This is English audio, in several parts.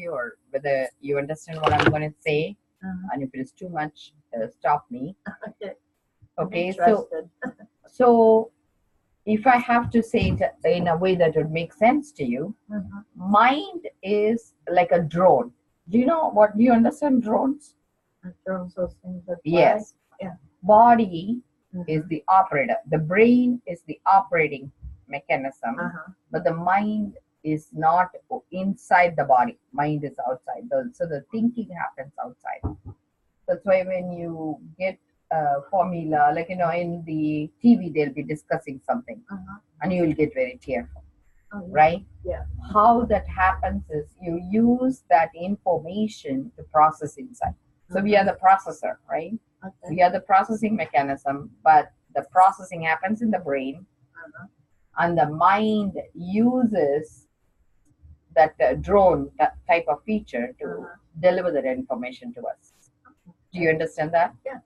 or whether you understand what I'm going to say. And if it is too much, stop me. Okay. Okay, I'm so interested. so if I have to say it in a way that would make sense to you, mind is like a drone. Do you know what? Do you understand drones? Drones, those things that fly. Yes. Yeah. Body is Mhm. the operator. The brain is the operating mechanism, but the mind is not inside the body. Mind is outside. So the thinking happens outside. That's why when you get a formula, like in the TV, they'll be discussing something, and you will get very tearful, Oh, yeah. right? Yeah. How that happens is you use that information to process inside. So we are the processor, right? Okay. We are the processing mechanism, but the processing happens in the brain, and the mind uses that drone that type of feature to deliver that information to us. Do you understand that? Yeah.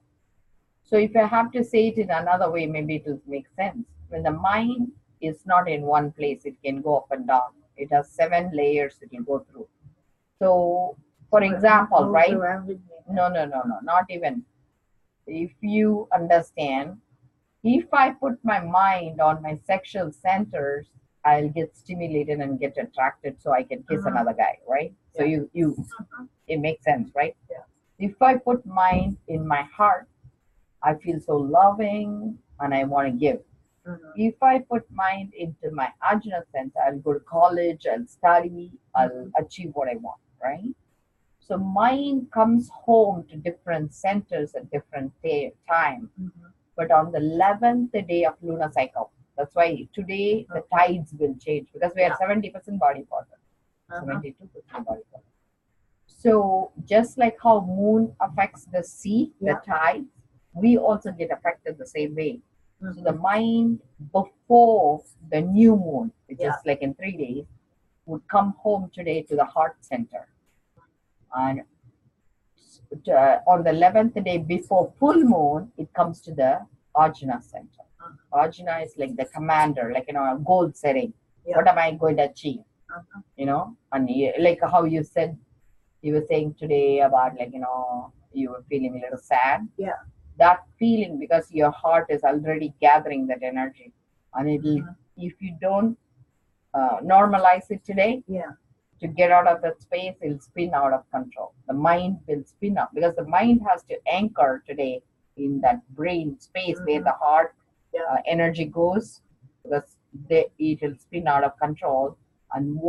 So if I have to say it in another way, maybe it will make sense. When the mind is not in one place, it can go up and down. It has 7 layers it will go through. So, for example, Moves right? around with me. No, not even. If you understand, if I put my mind on my sexual centers, I'll get stimulated and get attracted so I can kiss another guy, right? So Yeah. it makes sense, right? Yeah. If I put mind in my heart, I feel so loving and I want to give. If I put mind into my ajna center, I'll go to college, I'll study, I'll achieve what I want, right? So mind comes home to different centers at different time. But on the 11th day of lunar cycle, that's why today the tides will change because we are 70% body water, 72% body water. So just like how moon affects the sea, the tides, we also get affected the same way. So the mind before the new moon, which is like in 3 days, would come home today to the heart center. And on the 11th day before full moon, it comes to the Ajna center. Ajna is like the commander, like, a goal setting. What am I going to achieve? And like how you were saying today about, like, you were feeling a little sad. Yeah. That feeling, because your heart is already gathering that energy. And if you don't normalize it today, to get out of that space, it'll spin out of control. The mind will spin up because the mind has to anchor today in that brain space where the heart energy goes, because it will spin out of control. And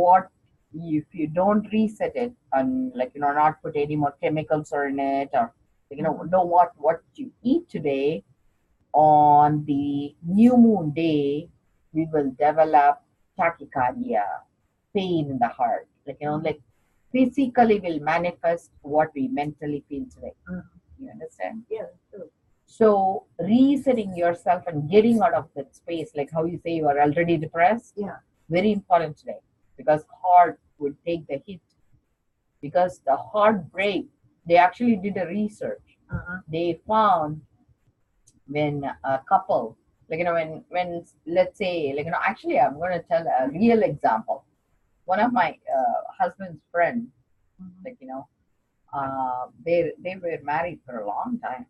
if you don't reset it and, like, not put any more chemicals or in it, or know what you eat today, on the new moon day, we will develop tachycardia, pain in the heart. Like physically will manifest what we mentally feel today. You understand? Yeah. True. So resetting yourself and getting out of that space, like how you say you are already depressed, very important today, because heart would take the hit. Because the heartbreak, they actually did a research. They found when a couple, like, when let's say, like, actually I'm going to tell a real example. One of my husband's friend, like, they were married for a long time,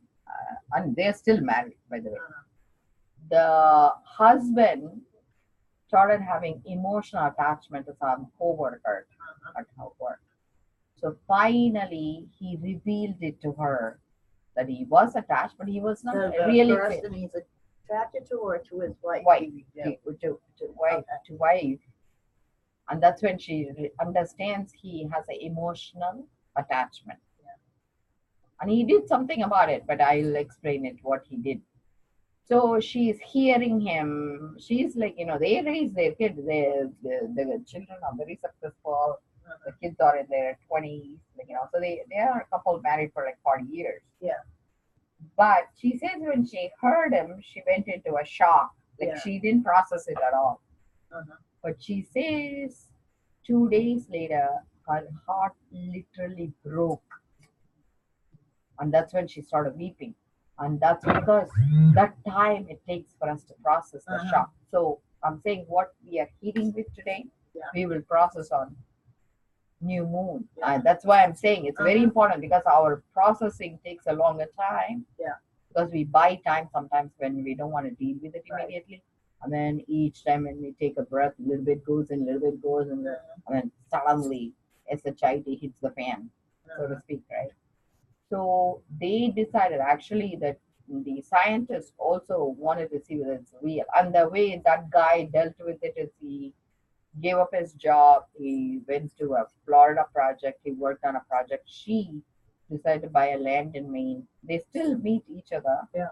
and they're still married, by the way. The husband started having emotional attachment to some co-worker at her work. So finally he revealed it to her that he was attached, but he was not The really person he's attracted to, or to his wife? wife, to wife. And that's when she understands he has an emotional attachment. And he did something about it, but I'll explain it what he did. So she's hearing him. She's like, they raise their kids. The children are very successful. The kids are in their 20s, like, so they are a couple married for like 40 years. Yeah. But she says when she heard him, she went into a shock. Like, she didn't process it at all. But she says 2 days later, her heart literally broke. And that's when she started weeping. And that's because that time it takes for us to process the shock. So I'm saying what we are hitting with today, we will process on new moon. Yeah. That's why I'm saying it's very Uh-huh. important because our processing takes a longer time. Yeah. Because we buy time sometimes when we don't want to deal with it Right. immediately. And then each time when we take a breath, a little bit goes in, a little bit goes in, and then suddenly SHIT hits the fan, so to speak, right? So they decided actually that the scientists also wanted to see whether it's real. And the way that guy dealt with it is he gave up his job. He went to a Florida project. He worked on a project. She decided to buy a land in Maine. They still meet each other. Yeah.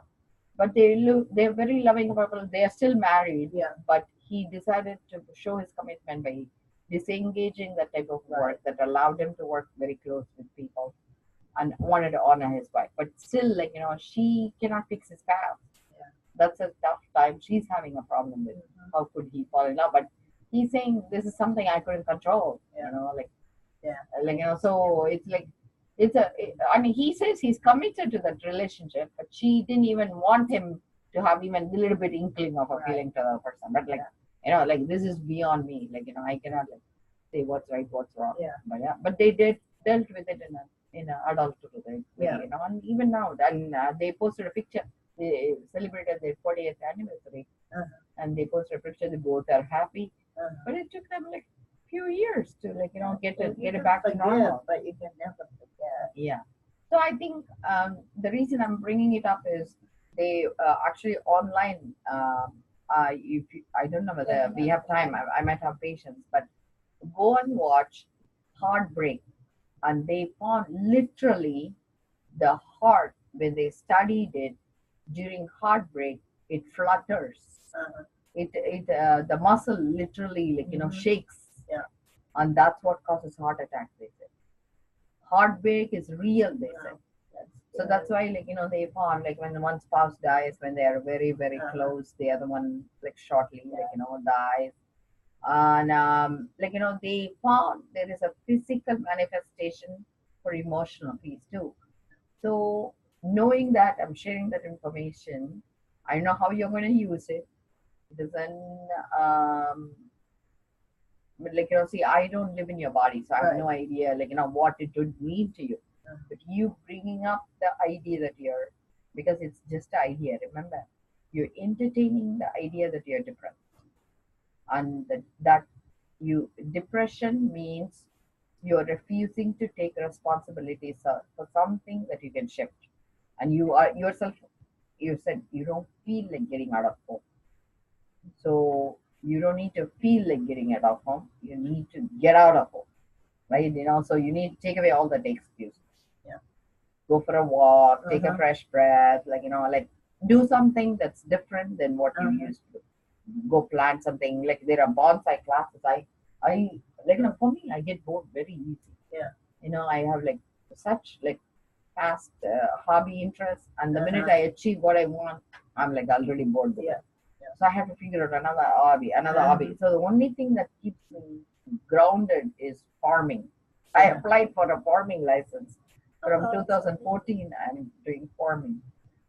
But they're very loving couple. They are still married. Yeah. But he decided to show his commitment by disengaging that type of work Right. that allowed him to work very close with people and wanted to honor his wife. But still, like, she cannot fix his past. Yeah. That's a tough time she's having a problem with. How could he fall in love? But he's saying this is something I couldn't control. Yeah. So it's like I mean, he says he's committed to that relationship, but she didn't even want him to have even a little bit inkling of a Right. feeling to the person. But like this is beyond me. I cannot say what's right, what's wrong. Yeah. But they dealt with it in a adulthood, right? Yeah. And even now, and they posted a picture. They celebrated their 40th anniversary, Uh-huh. and they posted a picture. They both are happy, Uh-huh. but it took them like few years to get Well, it you get it can back to forgive, normal. but you can never forget. Yeah. So I think the reason I'm bringing it up is they actually online. I don't know whether we have time. I might have patience, but go and watch Heartbreak, and they found literally the heart when they studied it during heartbreak, it flutters. Uh-huh. The muscle literally shakes. Yeah. And that's what causes heart attack, they say. Heartbreak is real, they say. So that's why they found when one spouse dies, when they are very very Uh-huh. close, the other one shortly dies. And they found there is a physical manifestation for emotional peace too. So knowing that, I'm sharing that information. I know how you're going to use it. It doesn't but see, I don't live in your body, so I have Right. no idea what it would mean to you. Uh-huh. But you bringing up the idea that you're, because it's just an idea, remember, you're entertaining the idea that you're different, and that you depression means you're refusing to take responsibilities for something that you can shift, and you are yourself. You said you don't feel like getting out of home, so you don't need to feel like getting out of home. You need to get out of home, right? So you need to take away all the excuses. Yeah. Go for a walk, take a Uh-huh. fresh breath, do something that's different than what you Uh-huh. used to. Go plant something. Like there are bonsai classes. I for me, I get bored very easy. Yeah. I have such past hobby interests, and the minute Uh-huh. I achieve what I want, I'm already bored with Yeah. it. So I have to figure out another hobby, Uh-huh. So the only thing that keeps me grounded is farming. I Yeah. applied for a farming license from Uh-huh. 2014. I'm doing farming.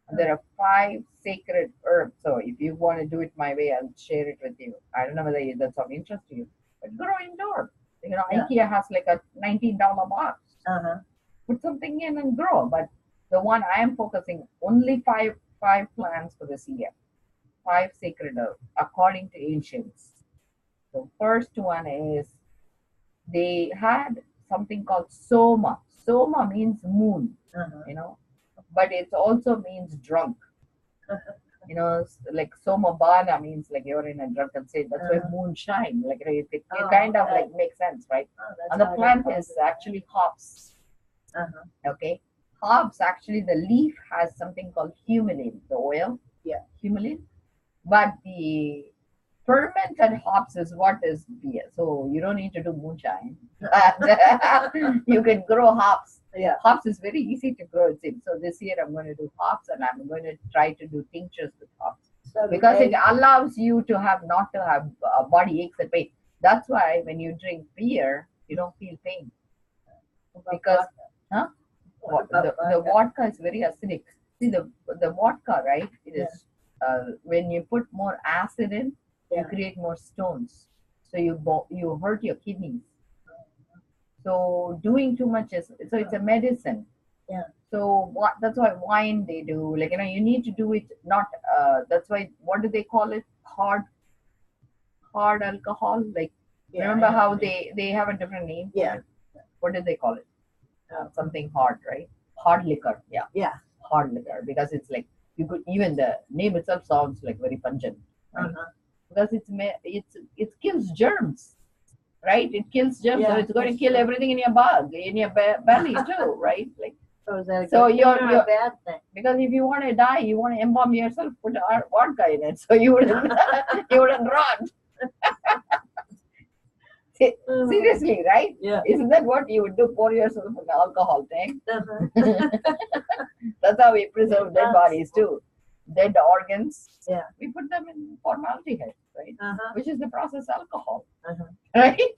And there are 5 sacred herbs. So if you want to do it my way, I'll share it with you. I don't know whether that's of interest to you, but grow indoor. Yeah. IKEA has a $19 box. Uh-huh. Put something in and grow. But the one I am focusing only five plants for this year. 5 sacred herbs according to ancients. The first one is they had something called soma. Soma means moon, Uh-huh. but it also means drunk. Like somabana means you're in a drunken state. That's why moonshine. It Oh, kind of okay. makes sense, right? Oh, that's And the how I plant got is it. actually hops. Uh-huh. Okay, hops actually the leaf has something called humulin, the oil. Yeah. Humulin, but the fermented hops is what is beer. So you don't need to do moonshine. You can grow hops. Yeah. Hops is very easy to grow, it seems. So this year I'm going to do hops, and I'm going to try to do tinctures with hops So because it allows you to not to have body aches and pain. That's why when you drink beer, you don't feel pain because the vodka is very acidic. See the vodka, right? It is when you put more acid in, you create more stones. So you hurt your kidneys. So doing too much is so it's a medicine. Yeah. So what that's why wine they do like you need to do it not that's why what do they call it hard alcohol like Yeah, remember I know how what you mean. they have a different name for Yeah. it? What did they call it? Uh, Something hard, right? Hard liquor, yeah, yeah. hard liquor because it's like you could even the name itself sounds like very pungent, right? Uh-huh. Because it kills germs, right? It kills germs, so Yeah, it's going to that's kill true. everything in your bug in your belly too, right? Like So is that a so good thing or a bad thing? because if you want to die, you want to embalm yourself, put vodka in it, so you wouldn't you wouldn't rot. Seriously, right? Yeah. Isn't that what you would do? Pour yourself an alcohol thing. Uh-huh. That's how we preserve dead Yes. bodies too. Dead organs. Yeah. We put them in formaldehyde, right? Uh-huh. Which is the process alcohol, Uh-huh. right?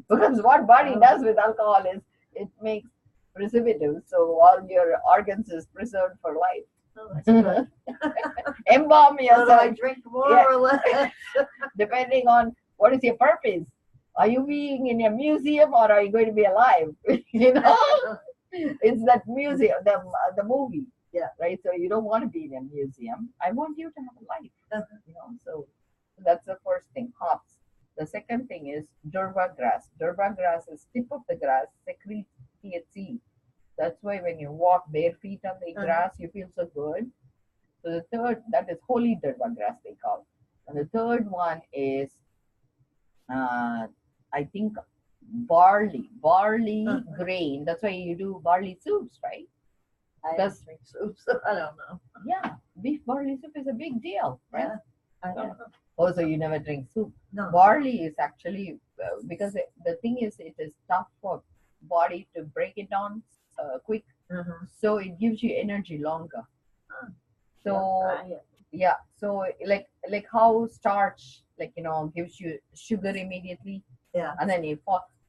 Because what body does with alcohol is it makes preservatives, so all your organs is preserved for life. Oh, that's good. Embalm So do I yourself, drink more Yeah. or less? depending on what is your purpose. Are you being in a museum or are you going to be alive? you know, it's that museum, the movie. Yeah. Right. So you don't want to be in a museum. I want you to have a life. Uh-huh. So that's the first thing. Hops. The second thing is Durba grass. Durba grass is tip of the grass secretes THC. That's why when you walk bare feet on the Uh-huh. grass, you feel so good. So the third, that is holy Durba grass they call. And the third one is, I think, barley Uh-huh. grain. That's why you do barley soups, right? I That's- don't drink soup, so I don't know. Yeah, beef barley soup is a big deal, right? Yeah. I don't know. Also, you never drink soup. No. Barley is actually because the thing is it is tough for body to break it down quick, Uh-huh. so it gives you energy longer. Huh. So Try it. yeah, so like how starch gives you sugar immediately, Yeah. and then if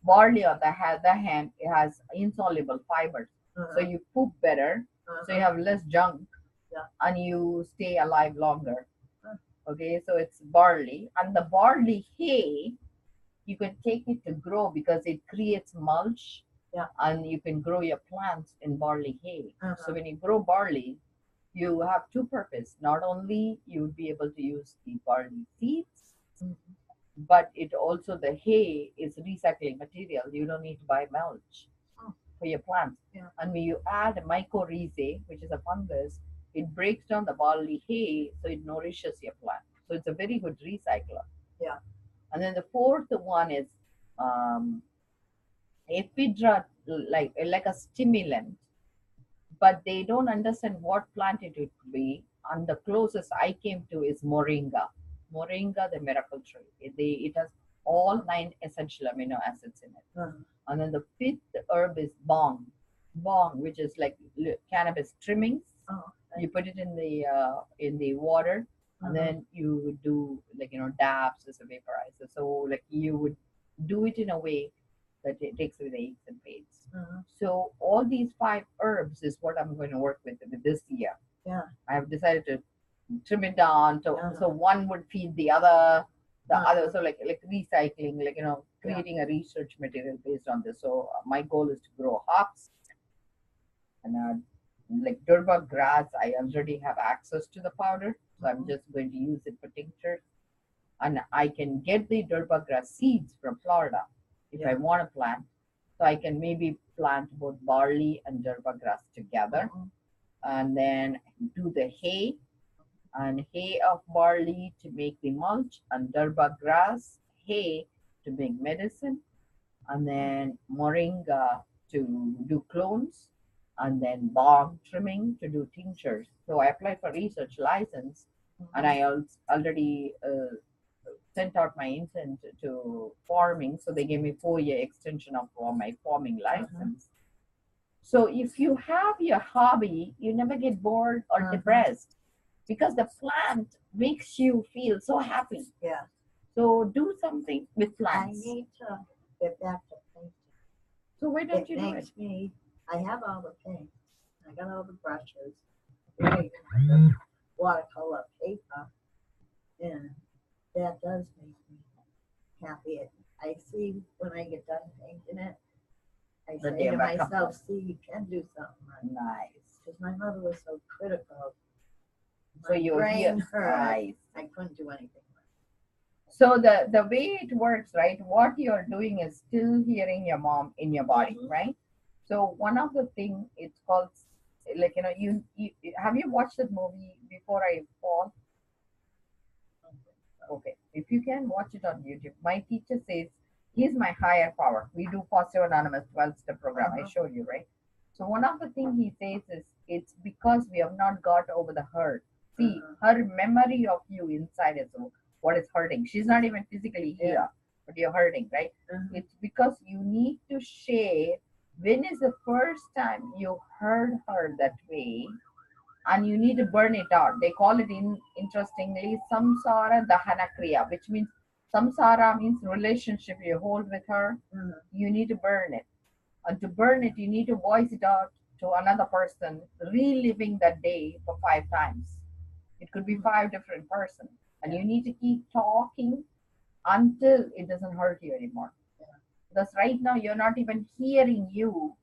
barley on the other hand it has insoluble fibers, Uh-huh. so you poop better, so you Uh-huh. have less junk, Yeah. and you stay alive longer. Huh. Okay, so it's barley, and the barley hay you can take it to grow because it creates mulch. Yeah. And you can grow your plants in barley hay. Uh-huh. So when you grow barley, you have two purposes. Not only you would be able to use the barley seeds, Mhm. but it also the hay is recycling material. You don't need to buy mulch Oh. for your plants. Yeah. And when you add mycorrhizae, which is a fungus, it breaks down the barley hay, so it nourishes your plant. So it's a very good recycler. Yeah. And then the fourth one is ephedra, like a stimulant, but they don't understand what plant it would be. And the closest I came to is moringa. Moringa, the miracle tree. It has all 9 essential amino acids in it. Uh-huh. And then the fifth herb is bong. Bong, which is like cannabis trimmings. Oh. You put it in the water, and Uh-huh. then you would do dabs as a vaporizer. So like you would do it in a way that it takes away the aches and pains. Uh-huh. So all these 5 herbs is what I'm going to work with this year. Yeah. I have decided to trim it down so one would feed the other, the Uh-huh. other. So like recycling, creating a research material based on this. So my goal is to grow hops and like Durba grass. I already have access to the powder, so I'm just going to use it for tincture. And I can get the Durba grass seeds from Florida if I Yeah. want to plant. So I can maybe plant both barley and Durba grass together, Uh-huh. and then do the hay and hay of barley to make the mulch, and Durba grass hay to make medicine, and then moringa to do clones, and then bog trimming to do tinctures. So I applied for research license, and I already sent out my intent to farming. So they gave me 4-year extension of my farming license. So if you have your hobby, you never get bored or depressed because the plant makes you feel so happy. Yeah. So do something with I plants. need to get back to painting. So why don't It you do it? makes me, I have all the paint. I got all the brushes, the watercolor paper, and that does make me happy. I see when I get done painting it, I The say day to back up. myself, see, you can do something right. Nice. Because my mother was so critical. So My you're brain here. hurt. Nice. I couldn't do anything right. So the way it works, right? What you're doing is still hearing your mom in your body, Mhm. right? So one of the thing it's called, like you have you watched that movie Before I Fall? Okay, if you can watch it on YouTube. My teacher says he's my higher power. We do Positive Anonymous 12-step program. I showed you, right? So one of the things he says is it's because we have not got over the hurt. See, her memory of you inside is what is hurting. She's not even physically here, Yeah. but you're hurting, right? Mhm. It's because you need to share when is the first time you heard her that way, and you need to burn it out. They call it interestingly samsara dahana kriya, which means samsara means relationship you hold with her. Mhm. You need to burn it. And to burn it, you need to voice it out to another person, reliving that day for 5 times. It could be 5 different persons. And you need to keep talking until it doesn't hurt you anymore. Because right now you're not even hearing you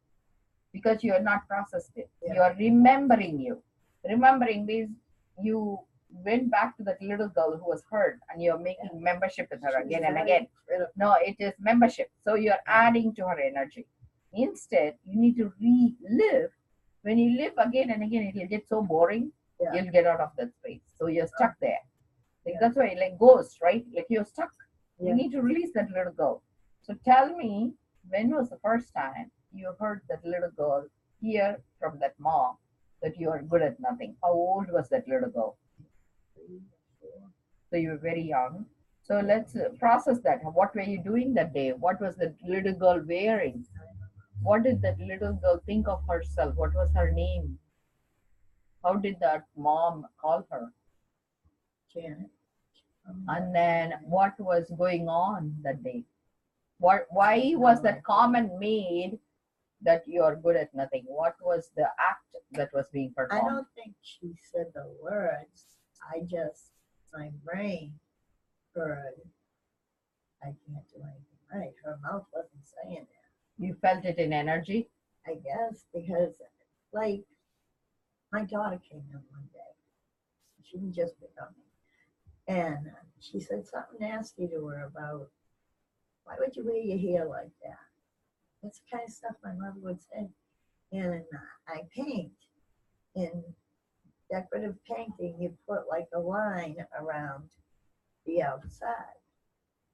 because you are not processed it. Yeah. You are remembering you. Remembering means you went back to that little girl who was hurt and you're making membership with her again and again. No, it is membership. So you're adding to her energy. Instead, you need to relive. When you live again and again, it will get so boring. Yeah. You'll get out of that space. So you're stuck there. Like that's why, like ghost, right? Like you're stuck. You Yeah. need to release that little girl. So tell me, when was the first time you heard that little girl hear from that mom that you are good at nothing? How old was that little girl? So you were very young. So let's process that. What were you doing that day? What was the little girl wearing? What did that little girl think of herself? What was her name? How did that mom call her? Janet. And then what was going on that day? Why was that comment made that you are good at nothing? What was the act that was being I performed? don't think she said the words. My brain heard, I can't do anything right. Her mouth wasn't saying it. You felt it in energy? I guess because, like, my daughter came in one day. She didn't just pick on me. And she said something nasty to her about, why would you wear your hair like that? That's the kind of stuff my mother would say. And I paint. In decorative painting, you put like a line around the outside.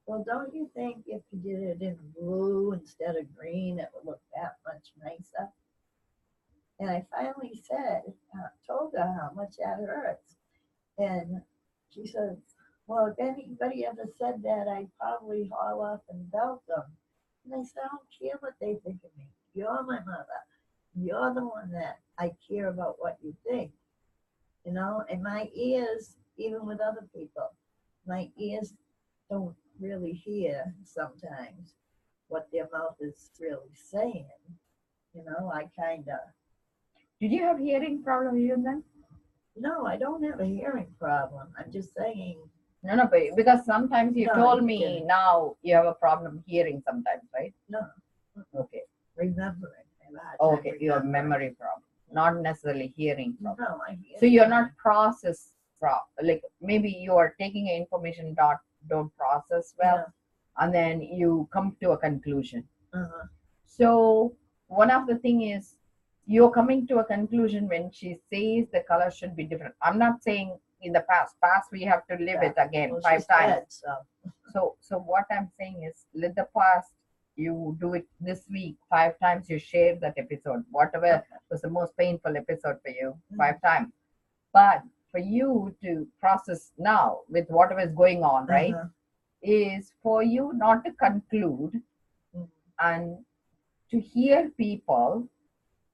Well, don't you think if you did it in blue instead of green, it would look that much nicer? And I finally told her how much that hurts. And she says, well, if anybody ever said that, I'd probably haul off and belt them. And I said, I don't care what they think of me. You're my mother. You're the one that I care about what you think. You know, and my ears, even with other people, my ears don't really hear sometimes what their mouth is really saying. You know, I kind of, Did you have hearing problem even then? no, I don't have a hearing problem. I'm just saying, No, but because sometimes you No, told you me didn't. now you have a problem hearing sometimes, right? no, Okay. remembering. I have a hard time Okay, you have remembering. memory problem, not necessarily hearing problem. No, I hear. So you're not process like maybe you are taking information don't process well, and then you come to a conclusion. Uh-huh. So one of the thing is you're coming to a conclusion when she says the color should be different. I'm not saying in the past we have to live Yeah. it again Well, 5 she's times. dead, So what I'm saying is let the past, you do it this week 5 times, you share that episode, whatever was the most painful episode for you, 5 times. But for you to process now with whatever is going on, right, Uh-huh. is for you not to conclude Mhm. and to hear people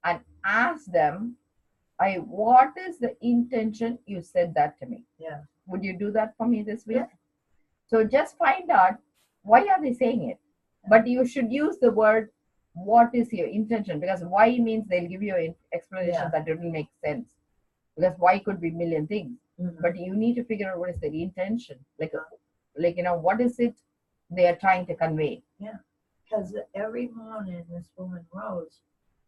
and ask them, what is the intention you said that to me? Yeah. Would you do that for me this week? Yeah. So just find out why are they saying it. But you should use the word, what is your intention? Because why means they'll give you an explanation Yeah. that doesn't make sense. Because why could be a million things. Mhm. But you need to figure out what is the intention. Like what is it they are trying to convey. Because every morning this woman Rose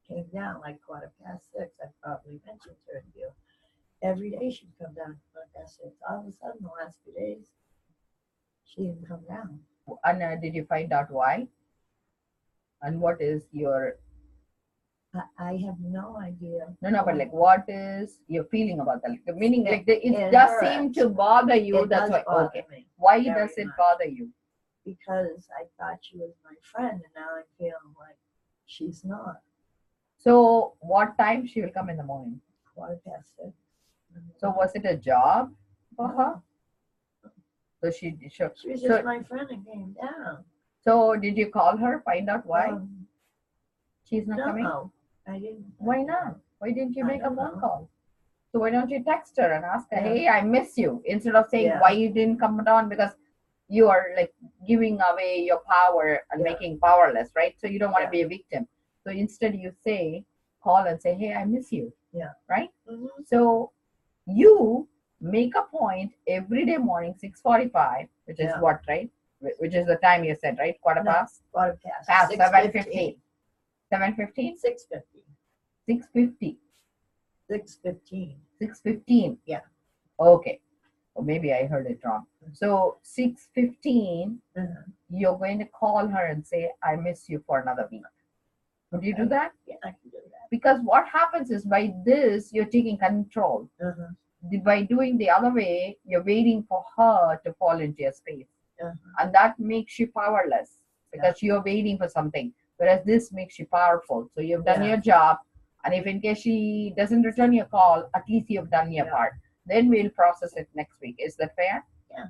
came down like 6:15. I probably mentioned her to you. Every day she'd come down 6:15. All of a sudden, the last few days, she didn't come down. And did you find out why? And what is your I have no idea. no, but like, what is your feeling about that? Like, the meaning, like, it It does hurts. seem to bother you. It That's does why. bother Okay. me Why very does it much. bother you? Because I thought she was my friend, and now I feel like she's not. So, what time she will come in the morning? 6:15. So, was it a job for her? No, So she she was just my friend and came down. So did you call her? Find out why she's not No, coming? I didn't. Why not? Why didn't you I make a don't phone know. call? So why don't you text her and ask her, Yeah. hey, I miss you, instead of saying Yeah. why you didn't come down, because you are like giving away your power and Yeah. making powerless, right? So you don't want to Yeah. be a victim. So instead you say, call and say, hey, I miss you. Yeah. Right? Mhm. So you make a point every day morning, 6:45, which is Yeah. what, right? Which is the time you said, right? Quarter No. past? 6:15. Past 7:15. 7:15? 6:50. 6:50. 6:15. 6:15. Yeah. Okay. Or maybe I heard it wrong. So 6:15, you're going to call her and say, I miss you for another week. Would you do that? Yeah, I can do that. Because what happens is, by this, you're taking control. By doing the other way, you're waiting for her to fall into your space. And that makes you powerless, because you're waiting for something. Whereas this makes you powerful. So you've done Yeah. your job. And if in case she doesn't return your call, at least you've done your part. Then we'll process it next week. Is that fair? Yeah.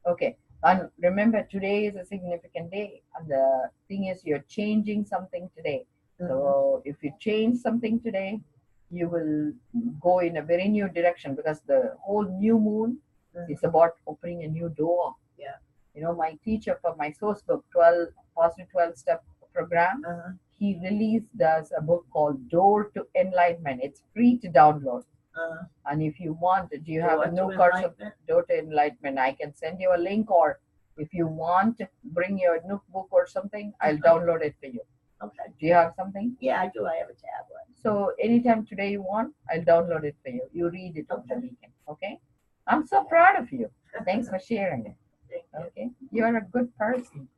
Okay. And remember, today is a significant day. And the thing is, you're changing something today. So if you change something today, you will go in a very new direction, because the whole new moon is about opening a new door. Yeah. You know, my teacher for my source book, 12 Positive 12 Step program, he released us a book called Door to Enlightenment. It's free to download. And if you want, do you have a new course of Door to Enlightenment? I can send you a link, or if you want to bring your new book or something, I'll download it for you. Okay. Do you have something? Yeah, I do. I have a tablet. So anytime today you want, I'll download it for you. You read it over the weekend. Okay? I'm so proud of you. Thanks for sharing it. Thank you. Okay? You're a good person.